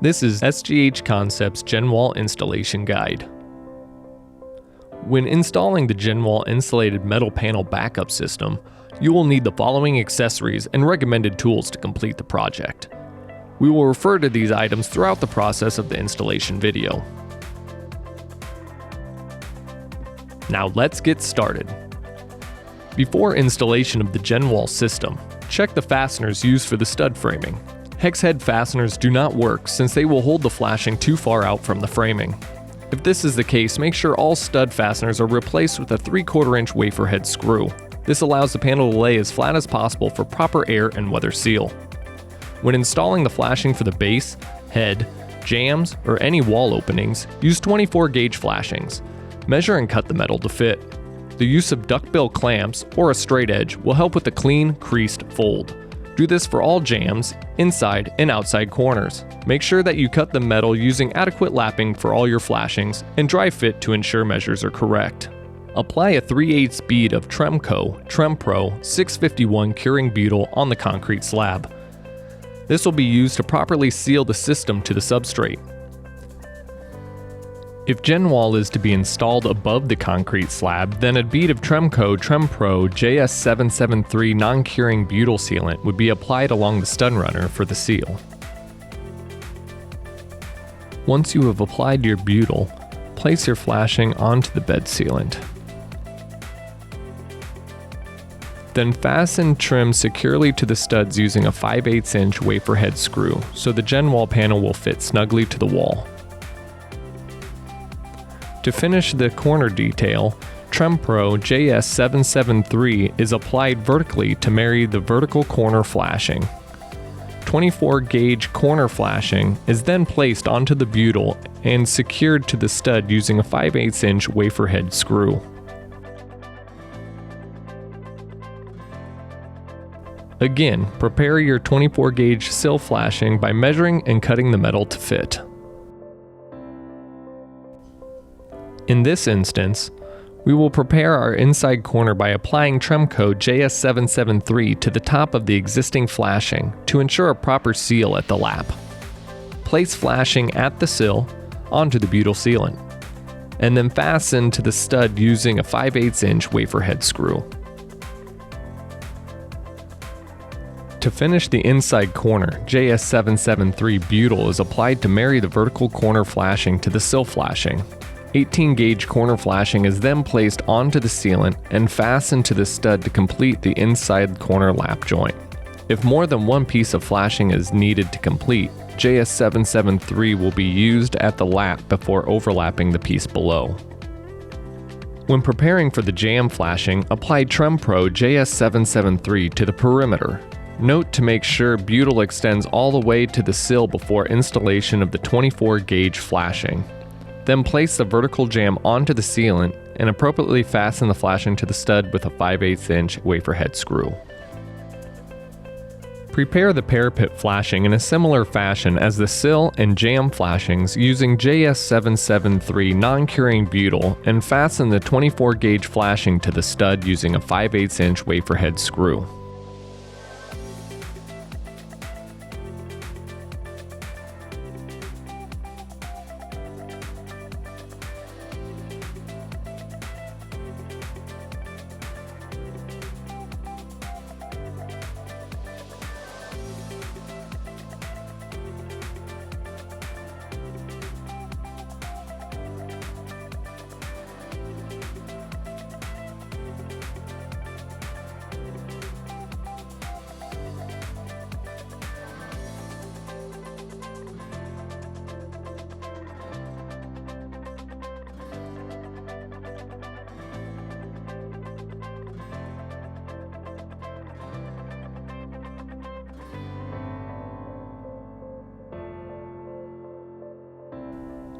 This is SGH Concepts Genwall Installation Guide. When installing the Genwall Insulated Metal Panel Backup System, you will need the following accessories and recommended tools to complete the project. We will refer to these items throughout the process of the installation video. Now let's get started. Before installation of the Genwall system, check the fasteners used for the stud framing. Hex head fasteners do not work since they will hold the flashing too far out from the framing. If this is the case, make sure all stud fasteners are replaced with a 3/4 inch wafer head screw. This allows the panel to lay as flat as possible for proper air and weather seal. When installing the flashing for the base, head, jambs, or any wall openings, use 24 gauge flashings. Measure and cut the metal to fit. The use of duckbill clamps or a straight edge will help with a clean, creased fold. Do this for all jambs, inside and outside corners. Make sure that you cut the metal using adequate lapping for all your flashings and dry fit to ensure measures are correct. Apply a 3/8 bead of TremPro 651 curing butyl on the concrete slab. This will be used to properly seal the system to the substrate. If Genwall is to be installed above the concrete slab, then a bead of TremPro JS773 non-curing butyl sealant would be applied along the stud runner for the seal. Once you have applied your butyl, place your flashing onto the bed sealant. Then fasten trim securely to the studs using a 5/8 inch wafer head screw so the Genwall panel will fit snugly to the wall. To finish the corner detail, TremPro JS773 is applied vertically to marry the vertical corner flashing. 24 gauge corner flashing is then placed onto the butyl and secured to the stud using a 5/8 inch wafer head screw. Again, prepare your 24 gauge sill flashing by measuring and cutting the metal to fit. In this instance, we will prepare our inside corner by applying TremPro JS773 to the top of the existing flashing to ensure a proper seal at the lap. Place flashing at the sill onto the butyl sealant, and then fasten to the stud using a 5/8 inch wafer head screw. To finish the inside corner, JS773 butyl is applied to marry the vertical corner flashing to the sill flashing. 18 gauge corner flashing is then placed onto the sealant and fastened to the stud to complete the inside corner lap joint. If more than one piece of flashing is needed to complete, JS773 will be used at the lap before overlapping the piece below. When preparing for the jamb flashing, apply TremPro JS773 to the perimeter. Note to make sure butyl extends all the way to the sill before installation of the 24 gauge flashing. Then place the vertical jamb onto the sealant and appropriately fasten the flashing to the stud with a 5/8 inch wafer head screw. Prepare the parapet flashing in a similar fashion as the sill and jamb flashings using JS773 non-curing butyl and fasten the 24 gauge flashing to the stud using a 5/8 inch wafer head screw.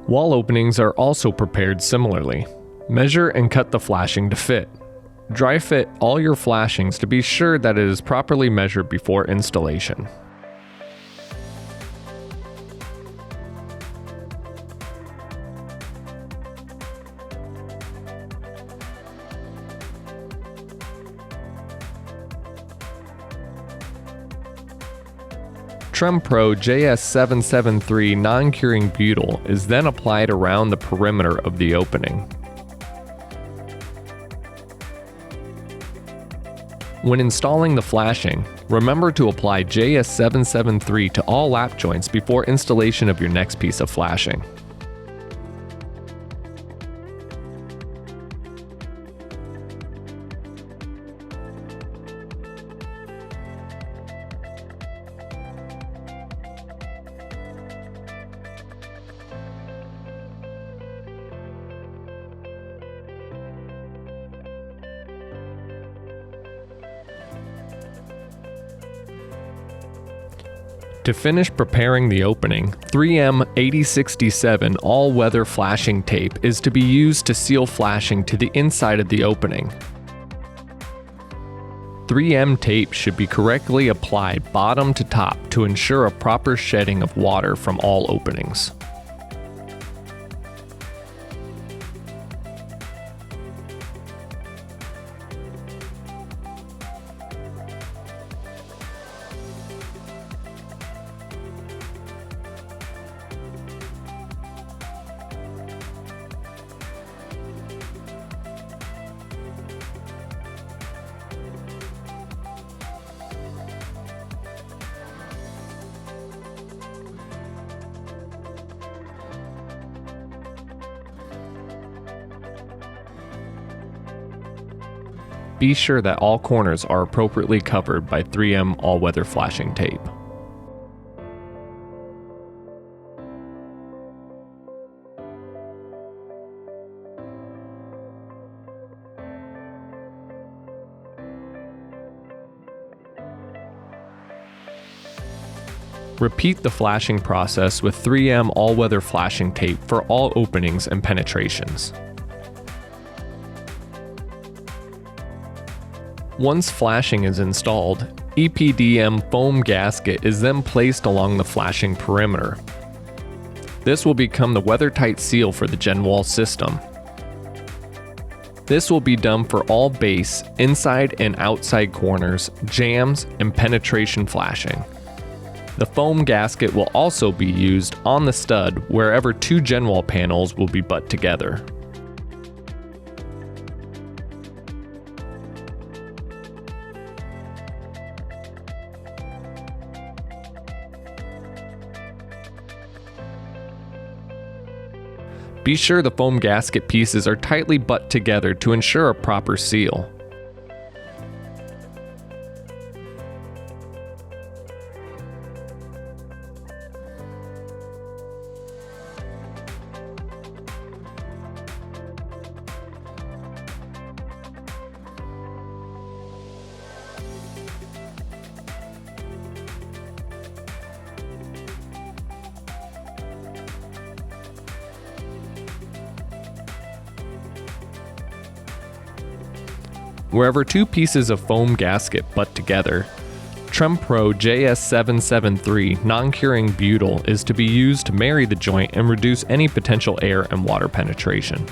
Wall openings are also prepared similarly. Measure and cut the flashing to fit. Dry fit all your flashings to be sure that it is properly measured before installation. TremPro JS773 non-curing butyl is then applied around the perimeter of the opening. When installing the flashing, remember to apply JS773 to all lap joints before installation of your next piece of flashing. To finish preparing the opening, 3M 8067 all-weather flashing tape is to be used to seal flashing to the inside of the opening. 3M tape should be correctly applied bottom to top to ensure a proper shedding of water from all openings. Be sure that all corners are appropriately covered by 3M all-weather flashing tape. Repeat the flashing process with 3M all-weather flashing tape for all openings and penetrations. Once flashing is installed, EPDM foam gasket is then placed along the flashing perimeter. This will become the weather-tight seal for the Genwall system. This will be done for all base, inside and outside corners, jams, and penetration flashing. The foam gasket will also be used on the stud wherever two Genwall panels will be butt together. Be sure the foam gasket pieces are tightly butt together to ensure a proper seal. Wherever two pieces of foam gasket butt together, TremPro JS773 non-curing butyl is to be used to marry the joint and reduce any potential air and water penetration.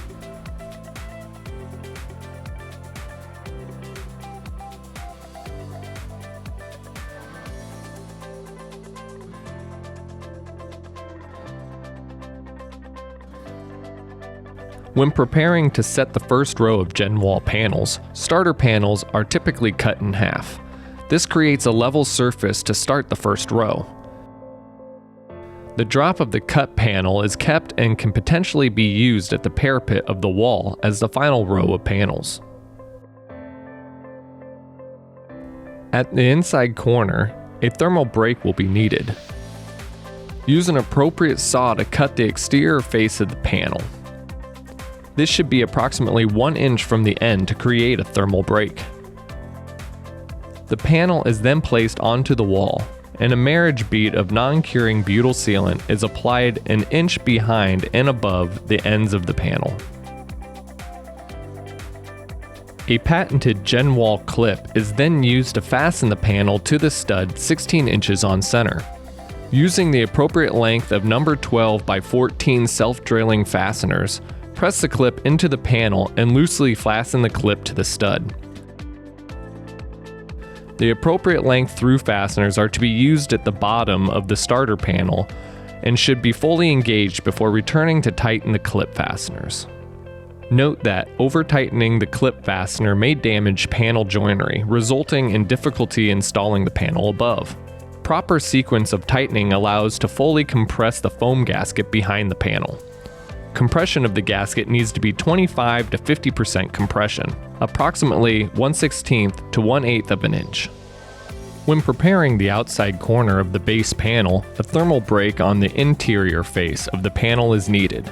When preparing to set the first row of Genwall panels, starter panels are typically cut in half. This creates a level surface to start the first row. The drop of the cut panel is kept and can potentially be used at the parapet of the wall as the final row of panels. At the inside corner, a thermal break will be needed. Use an appropriate saw to cut the exterior face of the panel. This should be approximately 1 inch from the end to create a thermal break. The panel is then placed onto the wall, and a marriage bead of non-curing butyl sealant is applied an inch behind and above the ends of the panel. A patented Genwall clip is then used to fasten the panel to the stud 16 inches on center. Using the appropriate length of number 12 by 14 self-drilling fasteners, press the clip into the panel and loosely fasten the clip to the stud. The appropriate length through fasteners are to be used at the bottom of the starter panel and should be fully engaged before returning to tighten the clip fasteners. Note that over-tightening the clip fastener may damage panel joinery, resulting in difficulty installing the panel above. Proper sequence of tightening allows to fully compress the foam gasket behind the panel. Compression of the gasket needs to be 25 to 50% compression, approximately 1/16 to 1/8 of an inch. When preparing the outside corner of the base panel, a thermal break on the interior face of the panel is needed.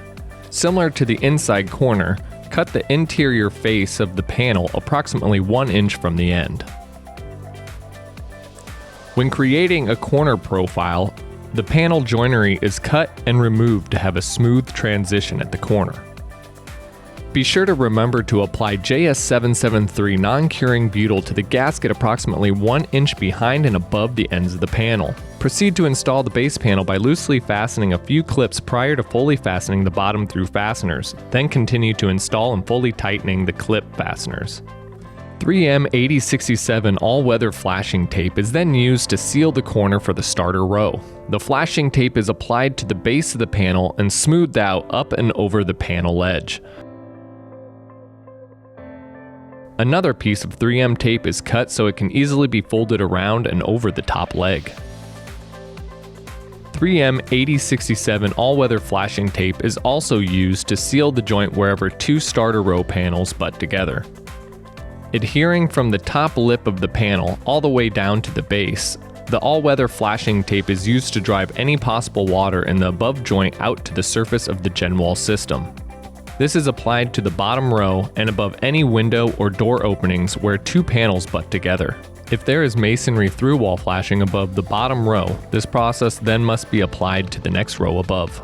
Similar to the inside corner, cut the interior face of the panel approximately 1 inch from the end. When creating a corner profile, the panel joinery is cut and removed to have a smooth transition at the corner. Be sure to remember to apply JS773 non-curing butyl to the gasket approximately 1 inch behind and above the ends of the panel. Proceed to install the base panel by loosely fastening a few clips prior to fully fastening the bottom through fasteners, then continue to install and fully tightening the clip fasteners. 3M 8067 all-weather flashing tape is then used to seal the corner for the starter row. The flashing tape is applied to the base of the panel and smoothed out up and over the panel edge. Another piece of 3M tape is cut so it can easily be folded around and over the top leg. 3M 8067 all-weather flashing tape is also used to seal the joint wherever two starter row panels butt together. Adhering from the top lip of the panel all the way down to the base, the all-weather flashing tape is used to drive any possible water in the above joint out to the surface of the Genwall system. This is applied to the bottom row and above any window or door openings where two panels butt together. If there is masonry through-wall flashing above the bottom row, this process then must be applied to the next row above.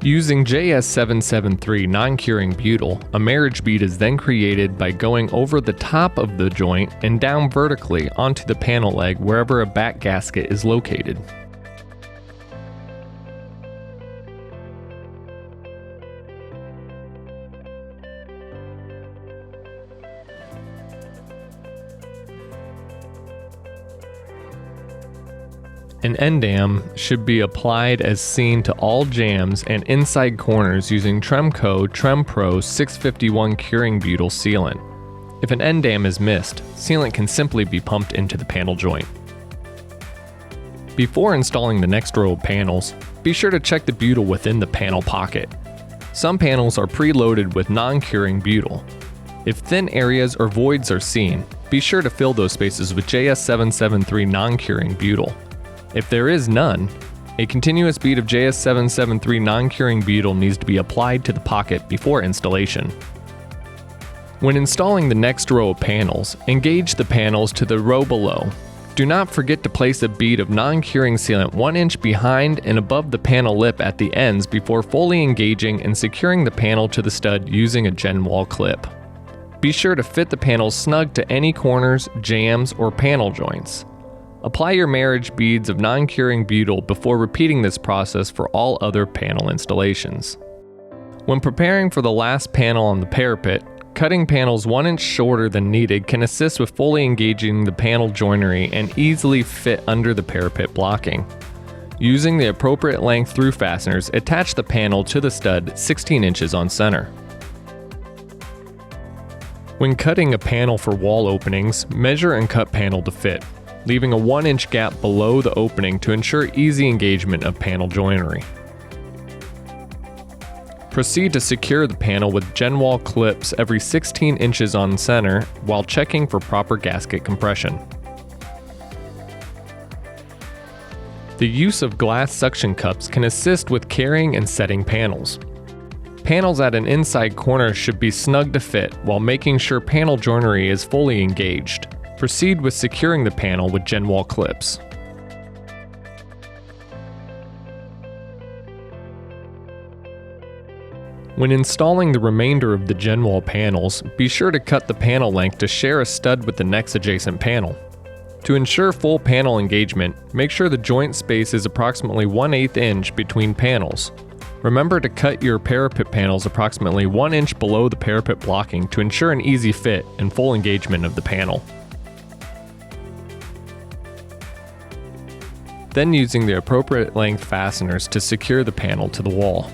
Using JS773 non-curing butyl, a marriage bead is then created by going over the top of the joint and down vertically onto the panel leg wherever a back gasket is located. An end dam should be applied as seen to all jambs and inside corners using Tremco TremPro 651 curing butyl sealant. If an end dam is missed, sealant can simply be pumped into the panel joint. Before installing the next row of panels, be sure to check the butyl within the panel pocket. Some panels are preloaded with non-curing butyl. If thin areas or voids are seen, be sure to fill those spaces with JS773 non-curing butyl. If there is none, a continuous bead of JS773 non-curing butyl needs to be applied to the pocket before installation. When installing the next row of panels, engage the panels to the row below. Do not forget to place a bead of non-curing sealant 1 inch behind and above the panel lip at the ends before fully engaging and securing the panel to the stud using a Genwall clip. Be sure to fit the panels snug to any corners, jambs, or panel joints. Apply your marriage beads of non-curing butyl before repeating this process for all other panel installations. When preparing for the last panel on the parapet, cutting panels 1 inch shorter than needed can assist with fully engaging the panel joinery and easily fit under the parapet blocking. Using the appropriate length through fasteners, attach the panel to the stud 16 inches on center. When cutting a panel for wall openings, measure and cut panel to fit, leaving a 1 inch gap below the opening to ensure easy engagement of panel joinery. Proceed to secure the panel with Genwall clips every 16 inches on center while checking for proper gasket compression. The use of glass suction cups can assist with carrying and setting panels. Panels at an inside corner should be snug to fit while making sure panel joinery is fully engaged. Proceed with securing the panel with Genwall clips. When installing the remainder of the Genwall panels, be sure to cut the panel length to share a stud with the next adjacent panel. To ensure full panel engagement, make sure the joint space is approximately 1/8 inch between panels. Remember to cut your parapet panels approximately 1 inch below the parapet blocking to ensure an easy fit and full engagement of the panel. then using the appropriate length fasteners to secure the panel to the wall.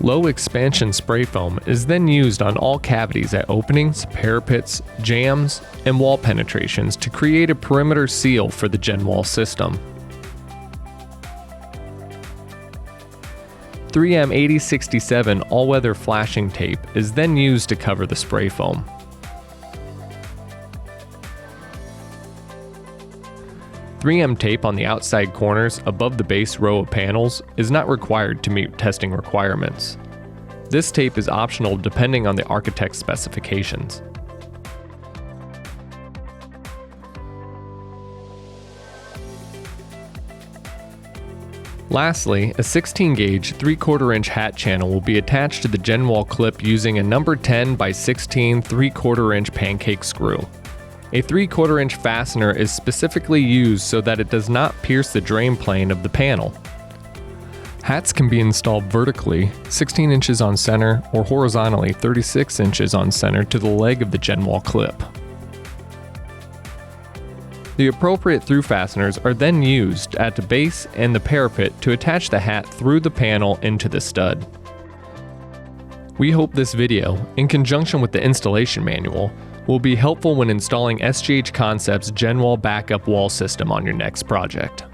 Low expansion spray foam is then used on all cavities at openings, parapets, jambs, and wall penetrations to create a perimeter seal for the Genwall system. 3M 8067 all-weather flashing tape is then used to cover the spray foam. .3M tape on the outside corners above the base row of panels is not required to meet testing requirements. This tape is optional depending on the architect's specifications. Lastly, a 16-gauge 3/4 inch hat channel will be attached to the Genwall clip using a number 10 by 16 3/4 inch pancake screw. A 3/4 inch fastener is specifically used so that it does not pierce the drain plane of the panel. Hats can be installed vertically, 16 inches on center, or horizontally 36 inches on center to the leg of the Genwall clip. The appropriate through fasteners are then used at the base and the parapet to attach the hat through the panel into the stud. We hope this video, in conjunction with the installation manual, will be helpful when installing SGH Concepts Genwall backup wall system on your next project.